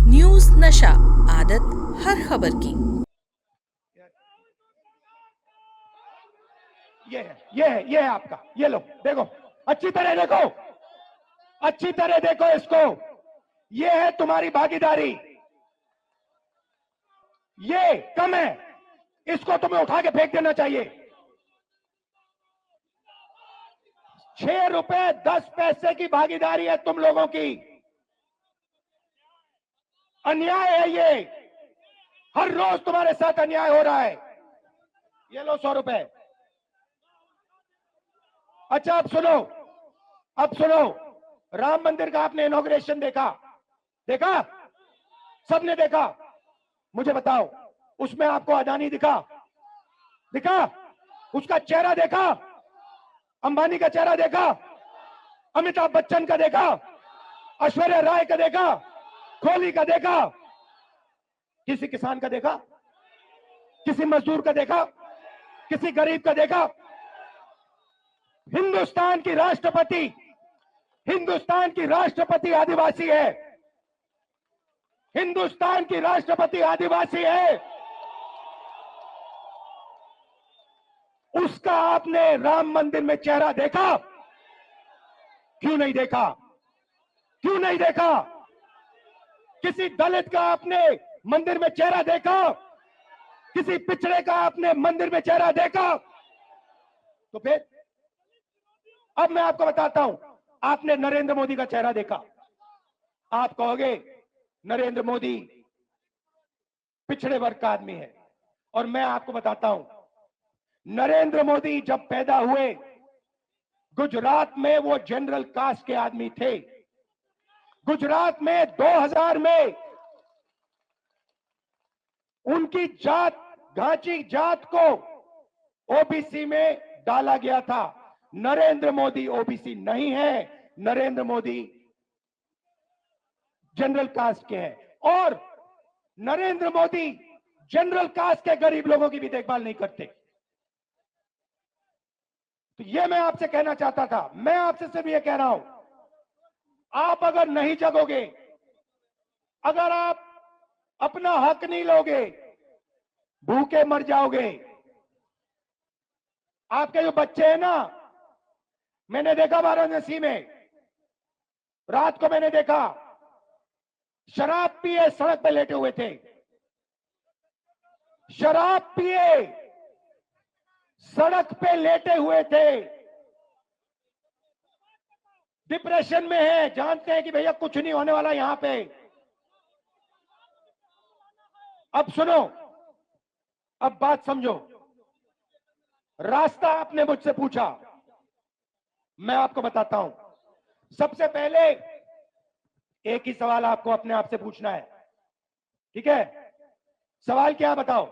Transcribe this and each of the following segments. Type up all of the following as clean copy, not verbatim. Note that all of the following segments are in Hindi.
न्यूज नशा, आदत हर खबर की। ये है आपका। ये लो, देखो, अच्छी तरह देखो, अच्छी तरह देखो इसको। ये है तुम्हारी भागीदारी। ये कम है, इसको तुम्हें उठा के फेंक देना चाहिए। 6 रुपए 10 पैसे की भागीदारी है तुम लोगों की। अन्याय है ये। हर रोज तुम्हारे साथ अन्याय हो रहा है। ये लो 100 रुपए। अच्छा, अब सुनो। राम मंदिर का आपने इनॉग्रेशन देखा? देखा? सबने देखा? मुझे बताओ, उसमें आपको अदानी दिखा? दिखा? उसका चेहरा देखा? अंबानी का चेहरा देखा? अमिताभ बच्चन का देखा? ऐश्वर्या राय का देखा? कोहली का देखा? किसी किसान का देखा? किसी मजदूर का देखा? किसी गरीब का देखा? हिंदुस्तान की राष्ट्रपति आदिवासी है। हिंदुस्तान की राष्ट्रपति आदिवासी है। उसका आपने राम मंदिर में चेहरा देखा? क्यों नहीं देखा? क्यों नहीं देखा? किसी दलित का आपने मंदिर में चेहरा देखा? किसी पिछड़े का आपने मंदिर में चेहरा देखा? तो फिर अब मैं आपको बताता हूं, आपने नरेंद्र मोदी का चेहरा देखा? आप कहोगे नरेंद्र मोदी पिछड़े वर्ग का आदमी है, और मैं आपको बताता हूं, नरेंद्र मोदी जब पैदा हुए गुजरात में वो जनरल कास्ट के आदमी थे। गुजरात में 2000 में उनकी जात, घाची जात को ओबीसी में डाला गया था। नरेंद्र मोदी ओबीसी नहीं है, नरेंद्र मोदी जनरल कास्ट के हैं। और नरेंद्र मोदी जनरल कास्ट के गरीब लोगों की भी देखभाल नहीं करते। तो ये मैं आपसे कहना चाहता था। मैं आपसे सिर्फ ये कह रहा हूं, आप अगर नहीं जगोगे, अगर आप अपना हक नहीं लोगे, भूखे मर जाओगे। आपके जो बच्चे हैं ना, मैंने देखा वाराणसी में, रात को मैंने देखा, शराब पिए सड़क पे लेटे हुए थे। शराब पिए सड़क पे लेटे हुए थे। डिप्रेशन में है, जानते हैं कि भैया कुछ नहीं होने वाला यहां पे। अब सुनो, अब बात समझो। रास्ता आपने मुझसे पूछा, मैं आपको बताता हूं। सबसे पहले एक ही सवाल आपको अपने आप से पूछना है, ठीक है? सवाल क्या, बताओ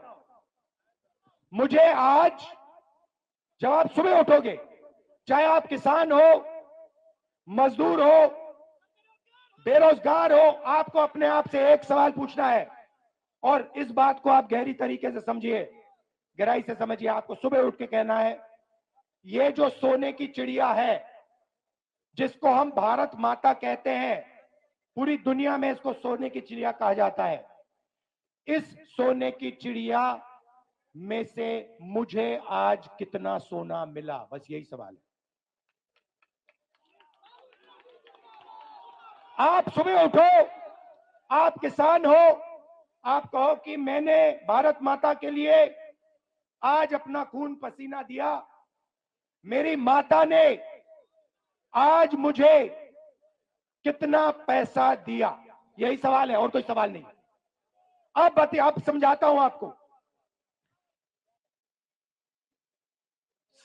मुझे आज। जब आप सुबह उठोगे, चाहे आप किसान हो, मजदूर हो, बेरोजगार हो, आपको अपने आप से एक सवाल पूछना है। और इस बात को आप गहरी तरीके से समझिए, गहराई से समझिए। आपको सुबह उठ के कहना है, ये जो सोने की चिड़िया है, जिसको हम भारत माता कहते हैं, पूरी दुनिया में इसको सोने की चिड़िया कहा जाता है। इस सोने की चिड़िया में से मुझे आज कितना सोना मिला? बस यही सवाल है। आप सुबह उठो, आप किसान हो, आप कहो कि मैंने भारत माता के लिए आज अपना खून पसीना दिया, मेरी माता ने आज मुझे कितना पैसा दिया। यही सवाल है, और कोई सवाल नहीं। अब समझाता हूं आपको।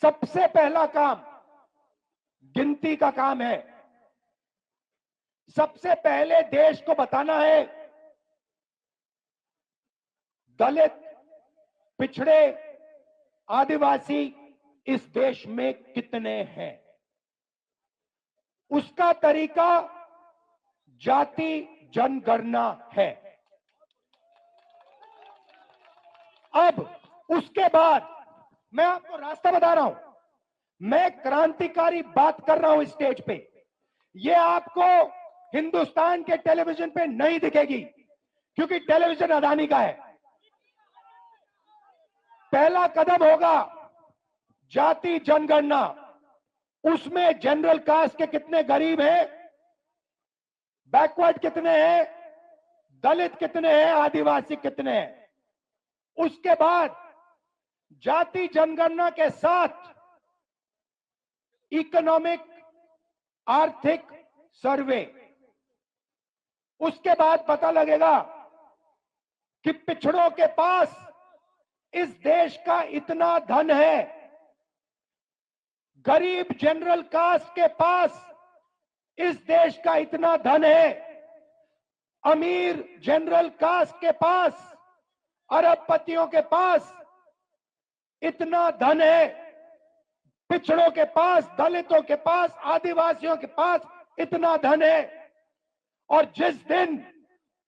सबसे पहला काम गिनती का काम है। सबसे पहले देश को बताना है दलित, पिछड़े, आदिवासी इस देश में कितने हैं। उसका तरीका जाति जनगणना है। अब उसके बाद मैं आपको रास्ता बता रहा हूं। मैं क्रांतिकारी बात कर रहा हूं स्टेज पे। ये आपको हिंदुस्तान के टेलीविजन पे नहीं दिखेगी, क्योंकि टेलीविजन अदानी का है। पहला कदम होगा जाति जनगणना। उसमें जनरल कास्ट के कितने गरीब हैं, बैकवर्ड कितने हैं, दलित कितने हैं, आदिवासी कितने हैं। उसके बाद जाति जनगणना के साथ इकोनॉमिक आर्थिक सर्वे। उसके बाद पता लगेगा कि पिछड़ों के पास इस देश का इतना धन है, गरीब जनरल कास्ट के पास इस देश का इतना धन है, अमीर जनरल कास्ट के पास, अरबपतियों के पास इतना धन है, पिछड़ों के पास, दलितों के पास, आदिवासियों के पास इतना धन है। और जिस दिन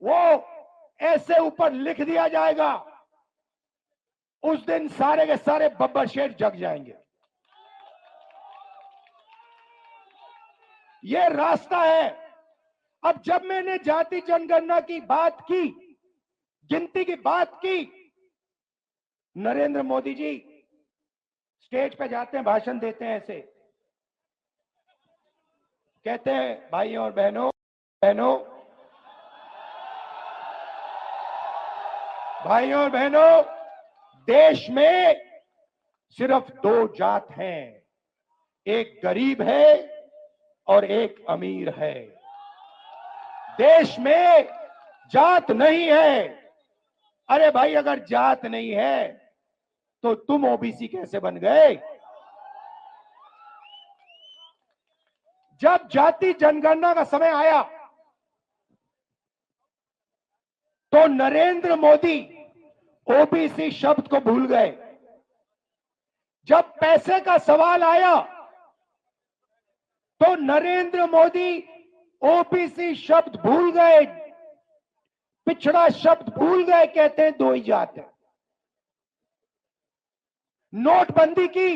वो ऐसे ऊपर लिख दिया जाएगा, उस दिन सारे के सारे बब्बर शेर जग जाएंगे। ये रास्ता है। अब जब मैंने जाति जनगणना की बात की, गिनती की बात की, नरेंद्र मोदी जी स्टेज पे जाते हैं, भाषण देते हैं, ऐसे कहते हैं, भाइयों और बहनों भाइयों और बहनों, देश में सिर्फ दो जात हैं, एक गरीब है और एक अमीर है। देश में जात नहीं है। अरे भाई, अगर जात नहीं है तो तुम ओबीसी कैसे बन गए? जब जाति जनगणना का समय आया तो नरेंद्र मोदी ओबीसी शब्द को भूल गए। जब पैसे का सवाल आया तो नरेंद्र मोदी ओबीसी शब्द भूल गए, पिछड़ा शब्द भूल गए, कहते हैं दो ही जात है। नोटबंदी की,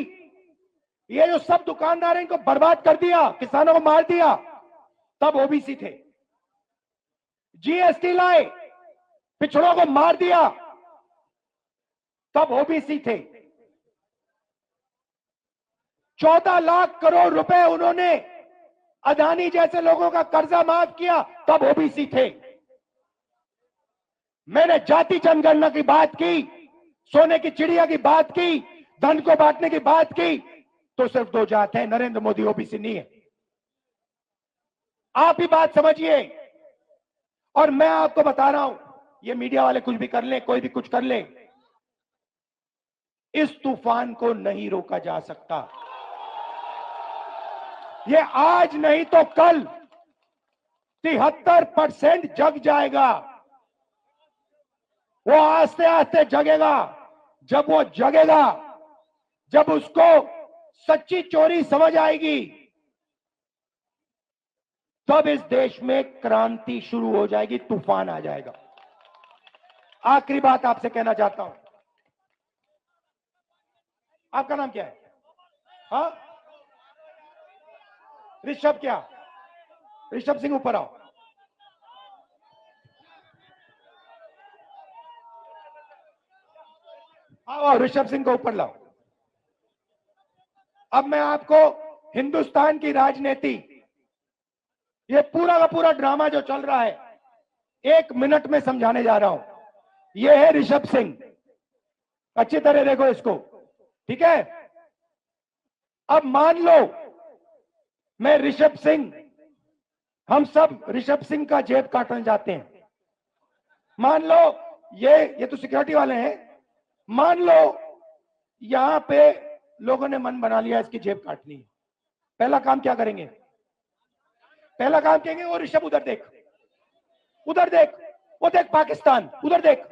ये जो सब दुकानदारों को बर्बाद कर दिया, किसानों को मार दिया, तब ओबीसी थे। जीएसटी लाए, पिछड़ों को मार दिया, तब ओबीसी थे। 14 लाख करोड़ रुपए उन्होंने अदानी जैसे लोगों का कर्जा माफ किया, तब ओबीसी थे। मैंने जाति जनगणना की बात की, सोने की चिड़िया की बात की, धन को बांटने की बात की, तो सिर्फ दो जात है, नरेंद्र मोदी ओबीसी नहीं है। आप ही बात समझिए। और मैं आपको बता रहा हूं, ये मीडिया वाले कुछ भी कर ले, कोई भी कुछ कर ले, इस तूफान को नहीं रोका जा सकता। ये आज नहीं तो कल 73% जग जाएगा। वो आस्ते आस्ते जगेगा। जब वो जगेगा, जब उसको सच्ची चोरी समझ आएगी, तब इस देश में क्रांति शुरू हो जाएगी, तूफान आ जाएगा। आखिरी बात आपसे कहना चाहता हूं। आपका नाम क्या है? हाँ, ऋषभ। क्या ऋषभ सिंह, ऊपर आओ। आओ, ऋषभ सिंह को ऊपर लाओ। अब मैं आपको हिंदुस्तान की राजनीति, ये पूरा का पूरा ड्रामा जो चल रहा है, 1 मिनट में समझाने जा रहा हूं। ये है ऋषभ सिंह, अच्छी तरह देखो इसको, ठीक है? अब मान लो मैं ऋषभ सिंह, हम सब ऋषभ सिंह का जेब काटने जाते हैं। मान लो ये तो सिक्योरिटी वाले हैं। मान लो यहां पे लोगों ने मन बना लिया इसकी जेब काटनी है। पहला काम क्या करेंगे? पहला काम कहेंगे, वो ऋषभ उधर देख, उधर देख, वो देख पाकिस्तान, उधर देख,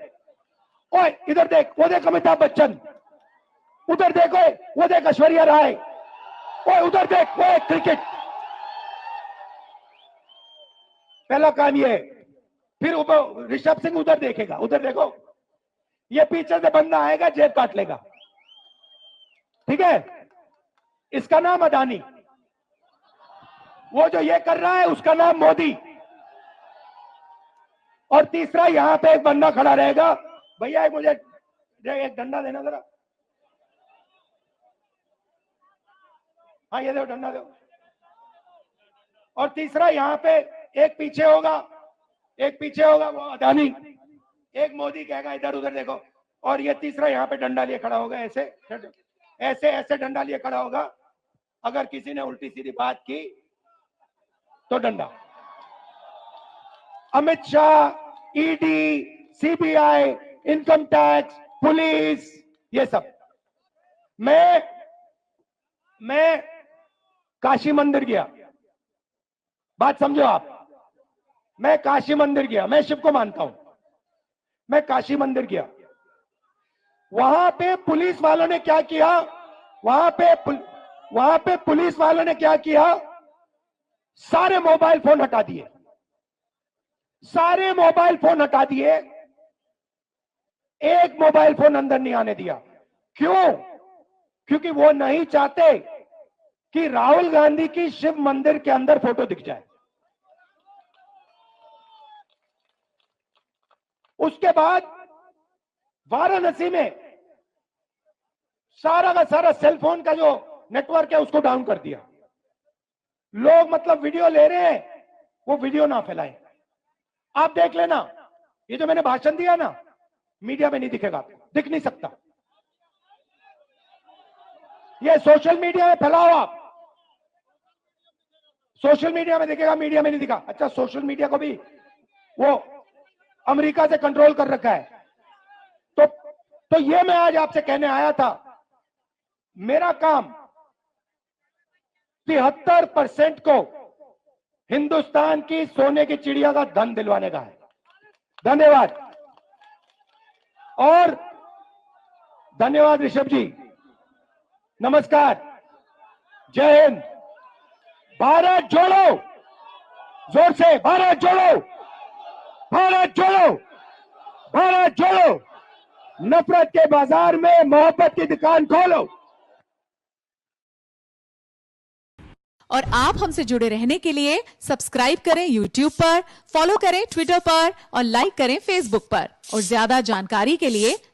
ओए इधर देख, वो देख अमिताभ बच्चन, उधर देख, ओए वो देख ऐश्वर्या राय, ओए उधर देख, वो क्रिकेट। पहला काम ये है। फिर ऋषभ सिंह उधर देखेगा, उधर देखो, ये पीछे से बंदा आएगा, जेब काट लेगा, ठीक है? इसका नाम अदानी। वो जो ये कर रहा है उसका नाम मोदी। और तीसरा यहां पे एक बंदा खड़ा रहेगा, भैया एक मुझे एक डंडा देना जरा, हाँ ये दो डंडा दो। और तीसरा यहां पे एक पीछे होगा वो अदानी, एक मोदी कहेगा इधर उधर देखो, और ये तीसरा यहाँ पे डंडा लिए खड़ा होगा, ऐसे ऐसे ऐसे डंडा लिए खड़ा होगा। अगर किसी ने उल्टी सीधी बात की तो डंडा। Amit Shah, ED, CBI, income tax, police, ये सब। मैं काशी मंदिर गया, बात समझो आप। मैं काशी मंदिर गया, मैं शिव को मानता हूं। मैं काशी मंदिर गया, वहां पे पुलिस वालों ने क्या किया, वहां पे पुलिस वालों ने क्या किया, सारे मोबाइल फोन हटा दिए, सारे मोबाइल फोन हटा दिए, एक मोबाइल फोन अंदर नहीं आने दिया। क्यों? क्योंकि वो नहीं चाहते कि राहुल गांधी की शिव मंदिर के अंदर फोटो दिख जाए। उसके बाद वाराणसी में सारा का सारा सेलफोन का जो नेटवर्क है उसको डाउन कर दिया। लोग मतलब वीडियो ले रहे हैं, वो वीडियो ना फैलाएं। आप देख लेना, ये जो मैंने भाषण दिया ना, मीडिया में नहीं दिखेगा, दिख नहीं सकता। ये सोशल मीडिया में फैलाओ आप, सोशल मीडिया में दिखेगा, मीडिया में नहीं दिखा। अच्छा, सोशल मीडिया को भी वो अमेरिका से कंट्रोल कर रखा है। तो ये मैं आज आपसे कहने आया था, मेरा काम 73% को हिंदुस्तान की सोने की चिड़िया का धन दिलवाने का है। धन्यवाद। और धन्यवाद ऋषभ जी, नमस्कार, जय हिंद, भारत जोड़ो, जोर से भारत जोड़ो, भारत जोड़ो, भारत जोड़ो, नफरत के बाजार में मोहब्बत की दुकान खोलो। और आप हमसे जुड़े रहने के लिए सब्सक्राइब करें YouTube पर, फॉलो करें ट्विटर पर और लाइक करें Facebook पर। और ज्यादा जानकारी के लिए